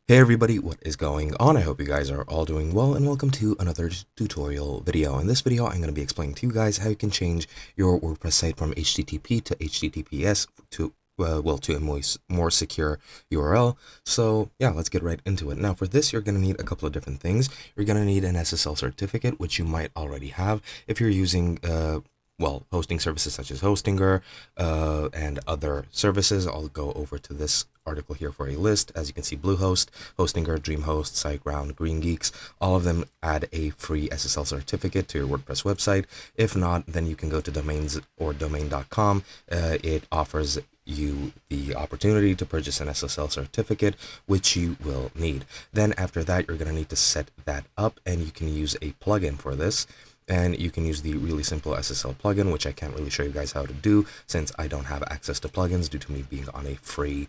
Hey everybody, what is going on? I hope you guys are all doing well and welcome to another tutorial video. In this video, I'm going to be explaining to you guys how you can change your WordPress site from HTTP to HTTPS to to a more secure URL. So yeah, let's get right into it. Now for this, you're going to need a couple of different things. You're going to need an SSL certificate, which you might already have if you're using hosting services such as Hostinger and other services. I'll go over to this article here for a list. As you can see, Bluehost, Hostinger, DreamHost, SiteGround, GreenGeeks, all of them add a free SSL certificate to your WordPress website. If not, then you can go to domains or domain.com. It offers you the opportunity to purchase an SSL certificate, which you will need. Then after that, you're going to need to set that up, and you can use a plugin for this. And you can use the really simple SSL plugin, which I can't really show you guys how to do since I don't have access to plugins due to me being on a free,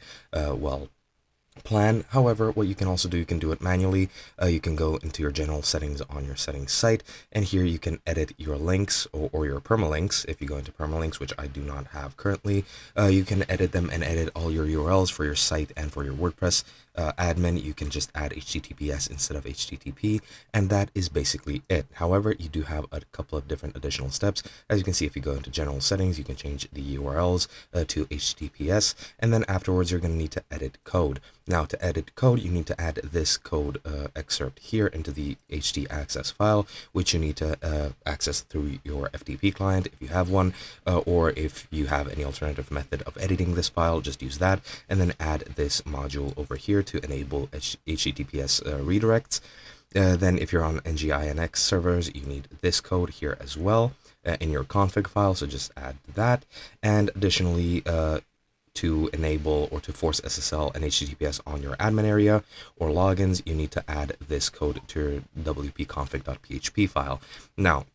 plan. However, what you can also do, you can do it manually. You can go into your general settings on your settings site, and here you can edit your links or your permalinks. If you go into permalinks, which I do not have currently, you can edit them and edit all your URLs for your site and for your WordPress admin. You can just add HTTPS instead of HTTP, and that is basically it. However, you do have a couple of different additional steps. As you can see, if you go into general settings, you can change the URLs to HTTPS, and then afterwards you're going to need to edit code. Now, to edit code, you need to add this code excerpt here into the htaccess file, which you need to access through your FTP client if you have one, or if you have any alternative method of editing this file, just use that, and then add this module over here to enable HTTPS redirects. Then if you're on NGINX servers, you need this code here as well in your config file, so just add that. And additionally, to enable or to force SSL and HTTPS on your admin area or logins, you need to add this code to your wp-config.php file. Now,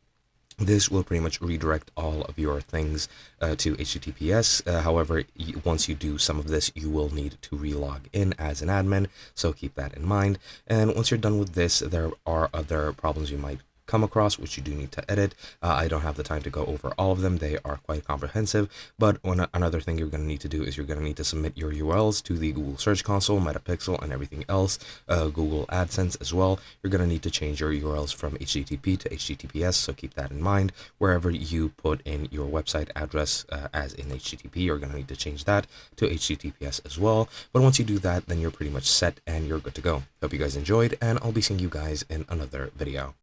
this will pretty much redirect all of your things to HTTPS. However, once you do some of this, you will need to relog in as an admin, so keep that in mind. And once you're done with this, there are other problems you might come across which you do need to edit. I don't have the time to go over all of them. They are quite comprehensive, but another thing you're going to need to do is you're going to need to submit your URLs to the Google Search Console, Metapixel, and everything else, Google AdSense as well. You're going to need to change your URLs from HTTP to HTTPS, so keep that in mind. Wherever you put in your website address as in HTTP, you're going to need to change that to HTTPS as well. But once you do that, then you're pretty much set and you're good to go. Hope you guys enjoyed, and I'll be seeing you guys in another video.